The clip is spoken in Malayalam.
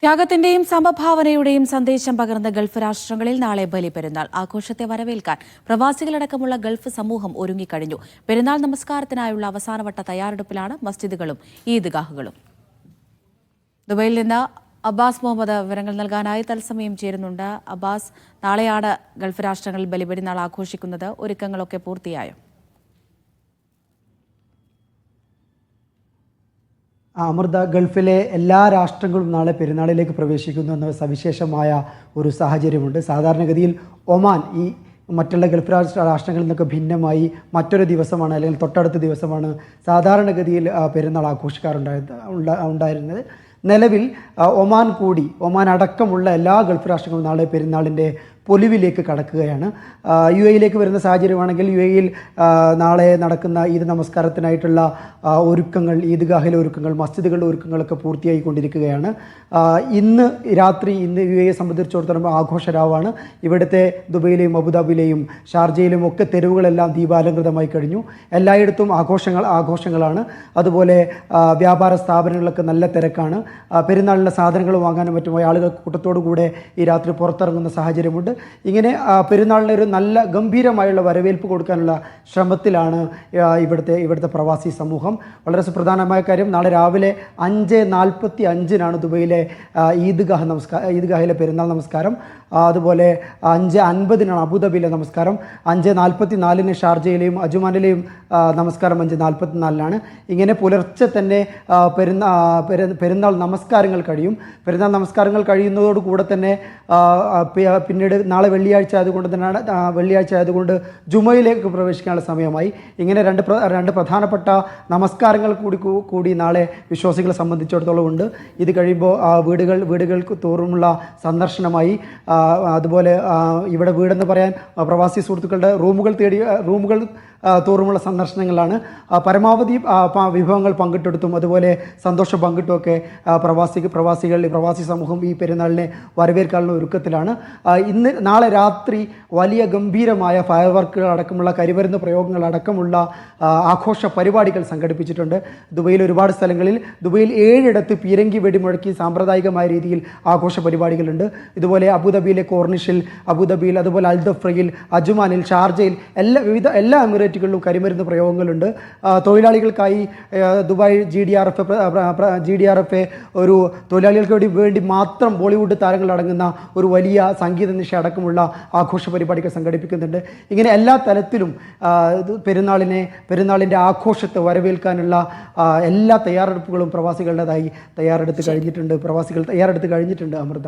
ത്യാഗത്തിന്റെയും സമഭാവനയുടെയും സന്ദേശം പകർന്ന ഗൾഫ് രാഷ്ട്രങ്ങളിൽ നാളെ ബലിപെരുന്നാൾ ആഘോഷത്തെ വരവേൽക്കാൻ പ്രവാസികളടക്കമുള്ള ഗൾഫ് സമൂഹം ഒരുങ്ങിക്കഴിഞ്ഞു. പെരുന്നാൾ നമസ്കാരത്തിനായുള്ള അവസാനവട്ട തയ്യാറെടുപ്പിലാണ് മസ്ജിദുകളും ഈദ്ഗാഹുകളും. ദുബൈയിൽ നിന്ന് അബ്ബാസ് മുഹമ്മദ് വിവരങ്ങൾ നൽകാനായി തത്സമയം ചേരുന്നുണ്ട്. അബ്ബാസ്, നാളെയാണ് ഗൾഫ് രാഷ്ട്രങ്ങളിൽ ബലിപെരുന്നാൾ ആഘോഷിക്കുന്നത്. ഒരുക്കങ്ങളൊക്കെ പൂർത്തിയായോ? അമൃത, ഗൾഫിലെ എല്ലാ രാഷ്ട്രങ്ങളും നാളെ പെരുന്നാളിലേക്ക് പ്രവേശിക്കുന്നു എന്ന സവിശേഷമായ ഒരു സാഹചര്യമുണ്ട്. സാധാരണഗതിയിൽ ഒമാൻ ഈ മറ്റുള്ള ഗൾഫ് രാഷ്ട്രങ്ങളിൽ നിന്നൊക്കെ ഭിന്നമായി മറ്റൊരു ദിവസമാണ്, അല്ലെങ്കിൽ തൊട്ടടുത്ത ദിവസമാണ് സാധാരണഗതിയിൽ പെരുന്നാൾ ഉണ്ടായിരുന്നത്. നിലവിൽ ഒമാൻ അടക്കമുള്ള എല്ലാ ഗൾഫ് രാഷ്ട്രങ്ങളും നാളെ പെരുന്നാളിൻ്റെ പൊലിവിലേക്ക് കടക്കുകയാണ്. യു എയിലേക്ക് വരുന്ന സാഹചര്യമാണെങ്കിൽ യു എയിൽ നാളെ നടക്കുന്ന ഈദ് നമസ്കാരത്തിനായിട്ടുള്ള ഒരുക്കങ്ങൾ, ഈദ്ഗാഹിലെ ഒരുക്കങ്ങൾ, മസ്ജിദുകളുടെ ഒരുക്കങ്ങളൊക്കെ പൂർത്തിയായിക്കൊണ്ടിരിക്കുകയാണ്. ഇന്ന് യു എയെ സംബന്ധിച്ചിടത്തോളം ആഘോഷരാവാണ്. ഇവിടുത്തെ ദുബൈയിലെയും അബുദാബിയിലെയും ഷാർജയിലും ഒക്കെ തെരുവുകളെല്ലാം ദീപാലങ്കൃതമായി കഴിഞ്ഞു. എല്ലായിടത്തും ആഘോഷങ്ങളാണ്. അതുപോലെ വ്യാപാര സ്ഥാപനങ്ങളിലൊക്കെ നല്ല തിരക്കാണ്. പെരുന്നാളിൻ്റെ സാധനങ്ങൾ വാങ്ങാനും മറ്റുമായി ആളുകൾ കൂട്ടത്തോടു കൂടെ ഈ രാത്രി പുറത്തിറങ്ങുന്ന സാഹചര്യമുണ്ട്. ഇങ്ങനെ പെരുന്നാളിന് ഒരു നല്ല ഗംഭീരമായുള്ള വരവേൽപ്പ് കൊടുക്കാനുള്ള ശ്രമത്തിലാണ് ഇവിടുത്തെ പ്രവാസി സമൂഹം. വളരെ സുപ്രധാനമായ കാര്യം, നാളെ രാവിലെ 5:45 ദുബൈയിലെ ഈദ്ഗാഹിലെ പെരുന്നാൾ നമസ്കാരം. അതുപോലെ 5:50 അബുദാബിയിലെ നമസ്കാരം. 5:44 ഷാർജയിലെയും അജുമാനിലെയും നമസ്കാരം 5:44. ഇങ്ങനെ പുലർച്ചെ തന്നെ പെരുന്നാൾ നമസ്കാരങ്ങൾ കഴിയും. പെരുന്നാൾ നമസ്കാരങ്ങൾ കഴിയുന്നതോടുകൂടെ തന്നെ പിന്നീട് നാളെ വെള്ളിയാഴ്ച ആയതുകൊണ്ട് ജുമയിലേക്ക് പ്രവേശിക്കാനുള്ള സമയമായി. ഇങ്ങനെ രണ്ട് പ്രധാനപ്പെട്ട നമസ്കാരങ്ങൾ കൂടി നാളെ വിശ്വാസികളെ സംബന്ധിച്ചിടത്തോളം ഉണ്ട്. ഇത് കഴിയുമ്പോൾ വീടുകൾക്ക് തോറുമുള്ള സന്ദർശനമായി. അതുപോലെ ഇവിടെ വീടെന്ന് പറയാൻ പ്രവാസി സുഹൃത്തുക്കളുടെ റൂമുകൾ തോറുമുള്ള സന്ദർശനങ്ങളാണ്. പരമാവധി വിഭവങ്ങൾ പങ്കിട്ടെടുത്തും അതുപോലെ സന്തോഷം പങ്കിട്ടുമൊക്കെ പ്രവാസി സമൂഹം ഈ പെരുന്നാളിനെ വരവേൽക്കാനുള്ള ഒരുക്കത്തിലാണ്. നാളെ രാത്രി വലിയ ഗംഭീരമായ ഫയർ വർക്കുകൾ അടക്കമുള്ള കരിമരുന്ന് പ്രയോഗങ്ങൾ അടക്കമുള്ള ആഘോഷ പരിപാടികൾ സംഘടിപ്പിച്ചിട്ടുണ്ട്. ദുബൈയിൽ ഒരുപാട് സ്ഥലങ്ങളിൽ, ദുബൈയിൽ 7 പീരങ്കി വെടിമുഴക്കി സാമ്പ്രദായികമായ രീതിയിൽ ആഘോഷ പരിപാടികളുണ്ട്. ഇതുപോലെ അബുദാബിയിലെ കോർണിഷിൽ, അതുപോലെ അൽദഫ്രയിൽ, അജുമാനിൽ, ഷാർജയിൽ എല്ലാ എമിറേറ്റുകളിലും കരിമരുന്ന് പ്രയോഗങ്ങളുണ്ട്. തൊഴിലാളികൾക്കായി ദുബായ് GDRF ഒരു തൊഴിലാളികൾക്ക് വേണ്ടി മാത്രം ബോളിവുഡ് താരങ്ങൾ അടങ്ങുന്ന ഒരു വലിയ സംഗീത നിശ അടക്കമുള്ള ആഘോഷ പരിപാടികൾ സംഘടിപ്പിക്കുന്നുണ്ട്. ഇങ്ങനെ എല്ലാ തലത്തിലും പെരുന്നാളിൻ്റെ ആഘോഷത്തെ വരവേൽക്കാനുള്ള എല്ലാ തയ്യാറെടുപ്പുകളും പ്രവാസികൾ തയ്യാറെടുത്ത് കഴിഞ്ഞിട്ടുണ്ട്. അമൃത.